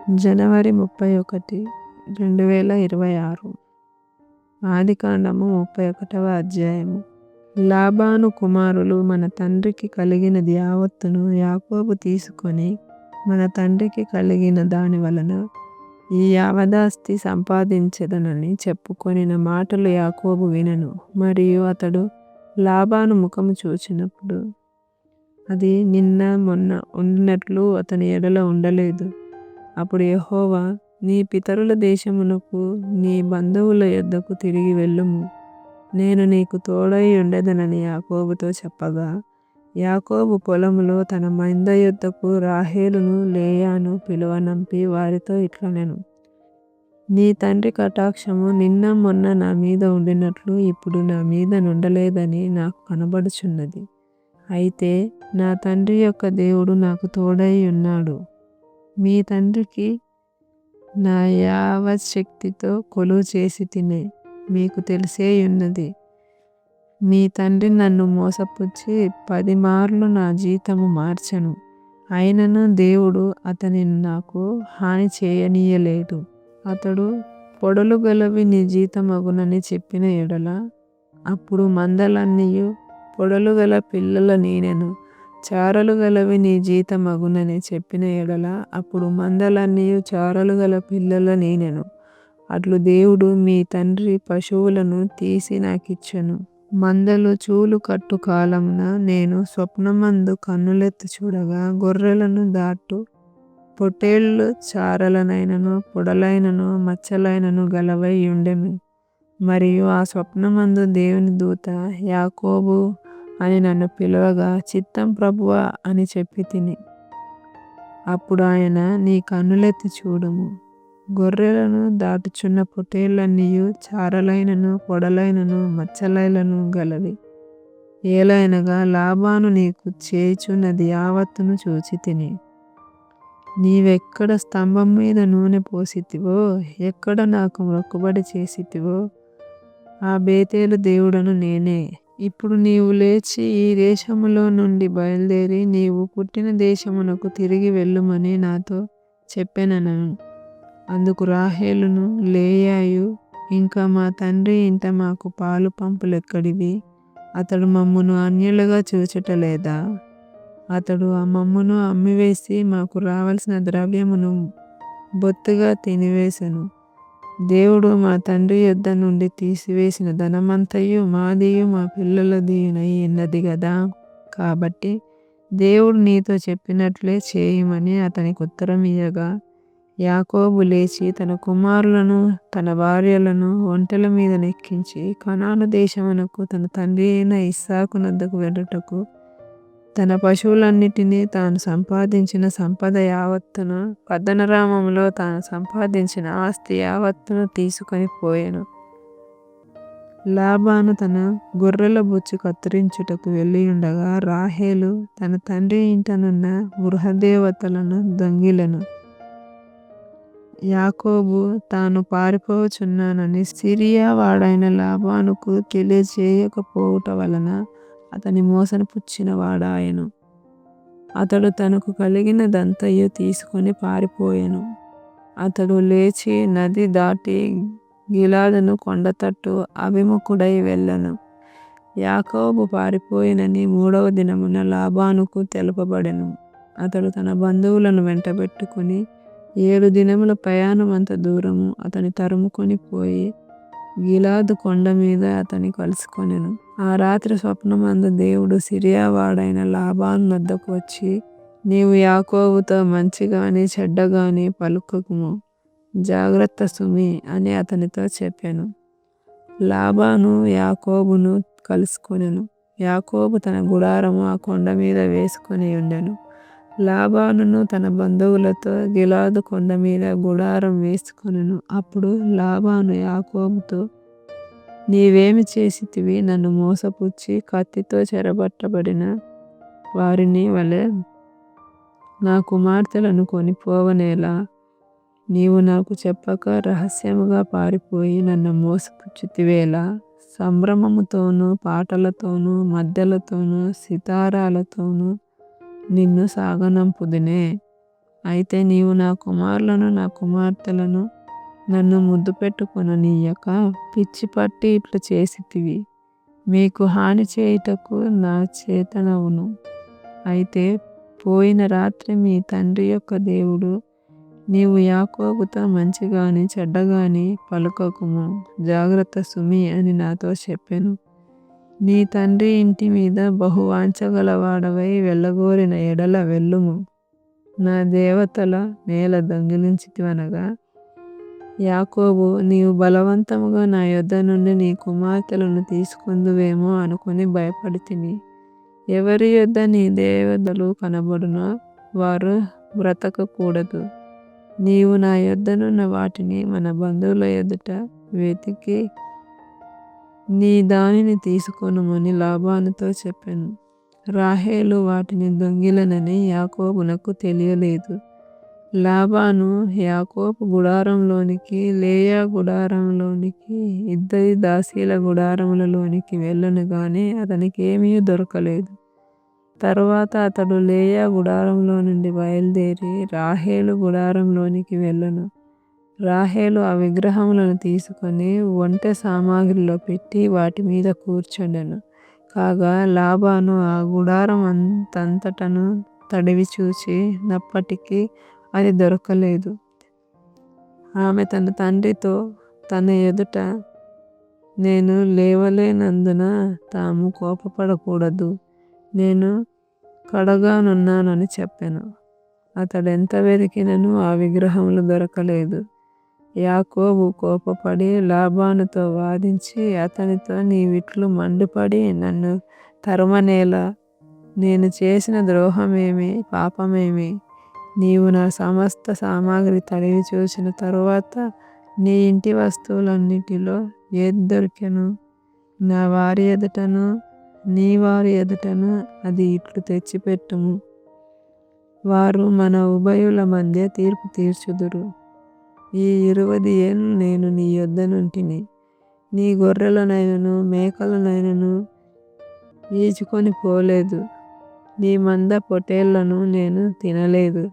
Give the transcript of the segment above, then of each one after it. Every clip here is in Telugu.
జనవరి 31, 2026. ఆదికాండము 31వ అధ్యాయము. లాబాను కుమారులు మన తండ్రికి కలిగినది యావత్తును యాకోబు తీసుకొని మన తండ్రికి కలిగిన దాని వలన ఈ యావదాస్తి సంపాదించెదనని చెప్పుకొనిన మాటలు యాకోబు వినెను. మరియు అతడు లాబాను ముఖము చూచినప్పుడు అది నిన్న మొన్న ఉండినట్లు అతని ఎడల ఉండలేదు. అప్పుడు యెహోవా, నీ పితరుల దేశమునకు నీ బంధువుల యొద్దకు తిరిగి వెళ్ళుము, నేను నీకు తోడై ఉండెదనని యాకోబుతో చెప్పగా, యాకోబు పొలములో తన మంద యొద్దకు రాహేలును లేయాను పిలువనంపి వారితో ఇట్లనెను, నీ తండ్రి కటాక్షము నిన్న మొన్న నా మీద ఉండినట్లు ఇప్పుడు నా మీద నుండలేదని నాకు కనబడుచున్నది. అయితే నా తండ్రి యొక్క దేవుడు నాకు తోడై ఉన్నాడు. మీ తండ్రికి నా యావచ్చక్తితో కొలువు చేసి తినే మీకు తెలిసేయున్నది. మీ తండ్రి నన్ను మోసపుచ్చి 10 మార్లు నా జీతము మార్చెను. అయినను దేవుడు అతనిని నాకు హాని చేయనీయలేదు. అతడు పొడలు గలవి నీ జీతమగునని చెప్పిన ఎడల అప్పుడు మందలన్నీయు పొడలు గల పిల్లల నీనెను. చారలు గలవి నీ జీతమగునని చెప్పిన ఎడల అప్పుడు మందలన్నీయు చారలు గల పిల్లల నీనెను. అట్లు దేవుడు మీ తండ్రి పశువులను తీసి నాకిచ్చెను. మందలు చూలు కట్టు కాలమున నేను స్వప్నమందు కన్నులెత్తి చూడగా గొర్రెలను దాటు పొట్టేళ్ళు చారలనైనను పొడలైనను మచ్చలైనను గలవై ఉండెను. మరియు ఆ స్వప్నమందు దేవుని దూత యాకోబు అని నన్ను పిలువగా చిత్తం ప్రభువా అని చెప్పి తిని. అప్పుడు ఆయన, నీ కన్నులెత్తి చూడుము, గొర్రెలను దాటుచున్న పొట్టేళ్ళన్నీయు చారలైనను పొడలైనను మచ్చలైనను గలవి. ఏలైనగా లాబాను నీకు చేయుచున్నది యావత్తును చూచి తిని. నీవెక్కడ స్తంభం మీద నూనె పోసితివో, ఎక్కడ నాకు మొక్కుబడి చేసితివో ఆ బేతేలు దేవుడను నేనే. ఇప్పుడు నీవు లేచి ఈ దేశములో నుండి బయలుదేరి నీవు పుట్టిన దేశమునకు తిరిగి వెళ్ళుమని నాతో చెప్పెననెను. అందుకు రాహేలును లేయాయు, ఇంకా మా తండ్రి ఇంట మాకు పాలు పంపులెక్కడివి? అతడు మమ్మును అన్యులుగా చూచుటలేదా? అతడు ఆ మమ్మును అమ్మివేసి మాకు రావలసిన ద్రవ్యమును బొత్తుగా తినివేశెను. దేవుడు మా తండ్రి యొద్ద నుండి తీసివేసిన ధనమంతయు మాదియు మా పిల్లలదియునై ఉన్నది గదా. కాబట్టి దేవుడు నీతో చెప్పినట్లే చేయుమని అతనికి ఉత్తరం ఇయ్యగా, యాకోబు లేచి తన కుమారులను తన భార్యలను ఒంటెల మీద నెక్కించి కనాను దేశమునకు తన తండ్రి అయిన ఇస్సాకు నద్దకు వెళ్ళుటకు తన పశువులన్నిటినీ తాను సంపాదించిన సంపద యావత్తును పద్దనరామములో తాను సంపాదించిన ఆస్తి యావత్తును తీసుకొని పోయెను. లాబాను తన గొర్రెల బొచ్చు కత్తిరించుటకు వెళ్ళియుండగా రాహేలు తన తండ్రి ఇంటనున్న గృహదేవతలను దొంగిలెను. యాకోబు తాను పారిపోవచున్నానని సిరియా వాడైన లాబానుకు తెలియజేయకపోవుట వలన అతని మోసపుచ్చిన వాడాయెను. అతడు తనకు కలిగినదంతయు తీసుకొని పారిపోయెను. అతడు లేచి నది దాటి గిలాదును కొండతట్టు అభిముఖుడై వెళ్ళెను. యాకోబు పారిపోయినని 3వ దినమున లాబానుకు తెలుపబడెను. అతడు తన బంధువులను వెంటబెట్టుకుని 7 దినముల ప్రయాణమంత దూరము అతని తరుముకొని పోయి గిలాదు కొండ మీద అతని కలుసుకొనెను. ఆ రాత్రి స్వప్నమందు దేవుడు సిరియా వాడైన లాబాను వద్దకు వచ్చి, నీవు యాకోబుతో మంచిగాని చెడ్డగాని పలుకకుము, జాగ్రత్త సుమి అని అతనితో చెప్పెను. లాబాను యాకోబును కలుసుకొనెను. యాకోబు తన గుడారము ఆ కొండ మీద వేసుకొని ఉండెను. లాబానును తన బంధువులతో గిలాదు కొండ మీద గుడారం వేసుకొనెను. అప్పుడు లాబాను యాకోబుతో, నీవేమి చేసితివి? నన్ను మోసపుచ్చి కత్తితో చెరబట్టబడిన వారిని వలె నా కుమార్తెలను కొనిపోవనేలా? నీవు నాకు చెప్పక రహస్యముగా పారిపోయి నన్ను మోసపుచ్చితివేలా? సంభ్రమముతోనూ పాటలతోనూ మద్దెలతోనూ సితారాలతోనూ నిన్ను సాగనంపుదునే. అయితే నీవు నా కుమారులను నా కుమార్తెలను నన్ను ముద్దు పెట్టుకొననీయక పిచ్చి పట్టి ఇట్లు చేసితివి. మీకు హాని చేయుటకు నా చేతనవును. అయితే పోయిన రాత్రి మీ తండ్రి యొక్క దేవుడు నీవు యాకోబుతో మంచిగాని చెడ్డగాని పలుకకుము, జాగ్రత్త సుమి అని నాతో చెప్పెను. నీ తండ్రి ఇంటి మీద బహువాంఛగలవాడవై వెళ్ళగోరిన ఎడల వెళ్ళుము. నా దేవతల నేల దొంగిలించితివనగా యాకోబు నీవు బలవంతముగా నా యొద్ద నుండి నీ కుమార్తెలను తీసుకుందువేమో అనుకుని భయపడితిని. ఎవరి యొద్ద నీ దేవతలు కనబడునో వారు బ్రతకకూడదు. నీవు నా యొద్దనున్న వాటిని మన బంధువుల ఎదుట వెతికి నీ దానిని తీసుకొనుమని లాబానుతో చెప్పాను. రాహేలు వాటిని దొంగిలనని యాకోబునకు తెలియలేదు. లాబాను యాకోబు గుడారంలోనికి, లేయా గుడారంలోనికి, ఇద్దరి దాసీల గుడారములలోనికి వెళ్ళను గాని అతనికి ఏమీ దొరకలేదు. తరువాత అతడు లేయా గుడారంలో నుండి బయలుదేరి రాహేలు గుడారంలోనికి వెళ్ళను. రాహేలు ఆ విగ్రహములను తీసుకొని వంట సామాగ్రిలో పెట్టి వాటి మీద కూర్చుండెను. కాగా లాబాను ఆ గుడారం అంతటను తడివి చూచి నప్పటికీ అది దొరకలేదు. ఆమె తన తండ్రితో తన ఎదుట నేను లేవలేనందున తాము కోపపడకూడదు, నేను కడగానున్నానని చెప్పెను. అతడెంత వెతికినను ఆ విగ్రహములు దొరకలేదు. యాకోబు కోపపడి లాబానుతో వాదించి అతనితో నీవిట్లు మండిపడి నన్ను తరుమనేలా? నేను చేసిన ద్రోహమేమి, పాపమేమి? నీవు నా సమస్త సామాగ్రి తడివి చూసిన తరువాత నీ ఇంటి వస్తువులన్నిటిలో ఏది దొరికెను? నా వారి ఎదుటను నీ వారి ఎదుటను అది ఇట్లు తెచ్చిపెట్టుము. వారు మన ఉభయుల మధ్య తీర్పు తీర్చుదురు. ఈ 20 ఏళ్ళు నేను నీ యొద్ద నుంటిని. నీ గొర్రెలనైనను మేకలనైనను ఈచుకొని పోలేదు. నీ మంద పొటేళ్లను నేను తినలేదు.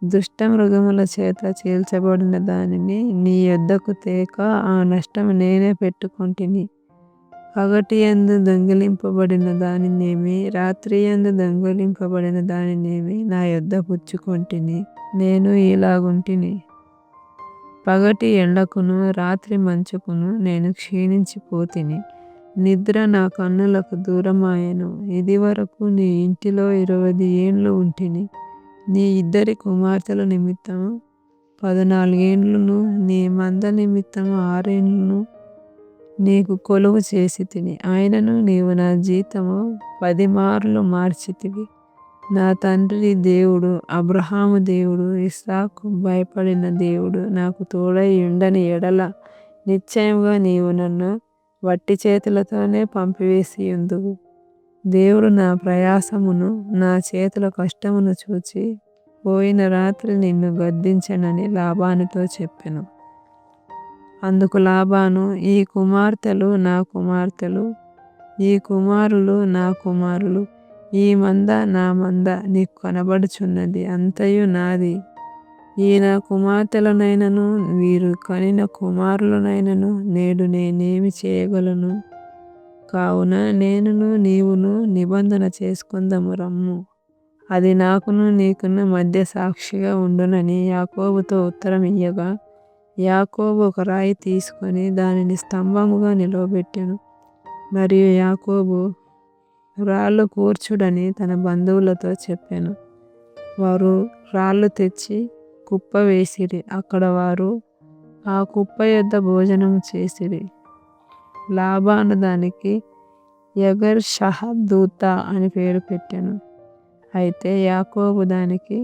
దుష్ట మృగముల చేత చీల్చబడిన దానిని నీ యొద్దకు తేక ఆ నష్టము నేనే పెట్టుకొంటిని. పగటియందు దొంగిలింపబడిన దానినేమి, రాత్రియందు దొంగిలింపబడిన దానినేమి నా యొద్ద పుచ్చుకొంటిని. నేను ఇలాగుంటిని. పగటి ఎండకును రాత్రి మంచుకును నేను క్షీణించిపోతిని. నిద్ర నా కన్నులకు దూరమాయెను. ఇది వరకు నీ ఇంటిలో 20 ఏండ్లు ఉంటిని. నీ ఇద్దరి కుమార్తెల నిమిత్తము 14 ఏండ్లును, నీ మంద నిమిత్తము 6 ఏండ్లును నీకు కొలువు చేసితిని. ఆయనను నీవు నా జీతము 10 మార్లు మార్చితివి. నా తండ్రి దేవుడు, అబ్రహాము దేవుడు, ఇస్సాకు భయపడిన దేవుడు నాకు తోడై ఉండని ఎడల నిశ్చయముగా నీవు నన్ను వట్టి చేతులతోనే పంపివేసి ఉందువు. దేవుడు నా ప్రయాసమును నా చేతుల కష్టమును చూచి పోయిన రాత్రి నిన్ను గద్దించెనని లాబానుతో చెప్పెను. అందుకు లాబాను, ఈ కుమార్తెలు నా కుమార్తెలు, ఈ కుమారులు నా కుమారులు, ఈ మంద నా మంద నీకు కనబడుచున్నది, అంతయు నాది. ఈ నా కుమార్తెలనైనను వీరు కనిన కుమారులనైనను నేడు నేనేమి చేయగలను? కావున నేనును నీవును నిబంధన చేసుకుందాము రమ్ము. అది నాకును నీకును మధ్య సాక్షిగా ఉండునని యాకోబుతో ఉత్తరం ఇయ్యగా, యాకోబు ఒక రాయి తీసుకొని దానిని స్తంభముగా నిలవబెట్టెను. మరియు యాకోబు రాళ్ళు కూర్చుడని తన బంధువులతో చెప్పెను. వారు రాళ్ళు తెచ్చి కుప్ప వేసిరి. అక్కడ వారు ఆ కుప్ప యొద్ద భోజనం చేసిరి. లాబాను దానికి యగర్ షహదూతా అని పేరు పెట్టెను. అయితే యాకోబు దానికి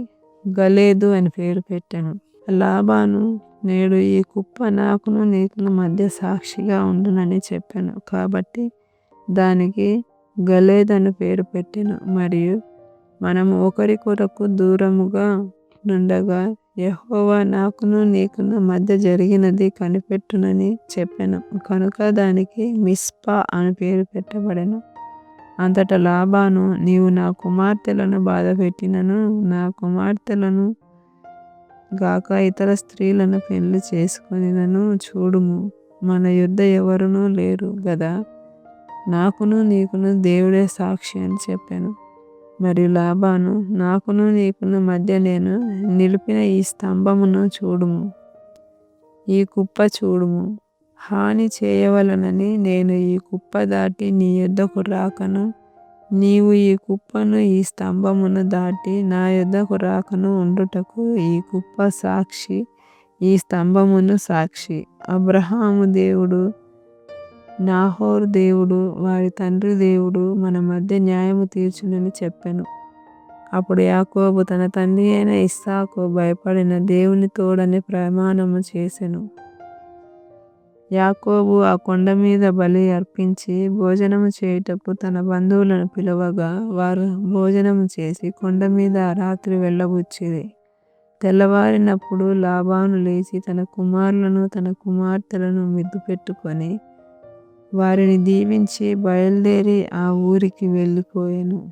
గలేదు అని పేరు పెట్టెను. లాబాను, నేడు ఈ కుప్ప నాకును నీకును మధ్య సాక్షిగా ఉండునని చెప్పెను. కాబట్టి దానికి గలేద్ అని పేరు పెట్టెను. మరియు మనము ఒకరికొరకు దూరముగా నుండగా యెహోవా నాకును నీకును మధ్య జరిగినది కనిపెట్టునని చెప్పెను. కనుక దానికి మిస్పా అని పేరు పెట్టబడెను. అంతట లాబాను, నీవు నా కుమార్తెలను బాధపెట్టినను నా కుమార్తెలను గాక ఇతర స్త్రీలను పెళ్లి చేసుకొనినను చూడుము, మన యొద్ద ఎవరునూ లేరు గదా, నాకును నీకును దేవుడే సాక్షి అని చెప్పాను. మరియు లాబాను, నాకును నీకును మధ్య నేను నిలిపిన ఈ స్తంభమును చూడుము, ఈ కుప్ప చూడుము. హాని చేయవలనని నేను ఈ కుప్ప దాటి నీ యొద్దకు రాకను, నీవు ఈ కుప్పను ఈ స్తంభమును దాటి నా యొద్దకు రాకను ఉండుటకు ఈ కుప్ప సాక్షి, ఈ స్తంభమును సాక్షి. అబ్రహాము దేవుడు, నాహోరు దేవుడు, వారి తండ్రి దేవుడు మన మధ్య న్యాయము తీర్చునని చెప్పెను. అప్పుడు యాకోబు తన తండ్రి అయిన ఇస్సాకు భయపడిన దేవుని తోడని ప్రమాణము చేసెను. యాకోబు ఆ కొండ మీద బలి అర్పించి భోజనము చేయుటకు తన బంధువులను పిలవగా వారు భోజనము చేసి కొండ మీద ఆ రాత్రి వెళ్ళబుచ్చిరి. తెల్లవారినప్పుడు లాబాను లేచి తన కుమారులను తన కుమార్తెలను ముద్దు పెట్టుకొని వారిని దీవించి బయలుదేరి ఆ ఊరికి వెళ్ళిపోయెను.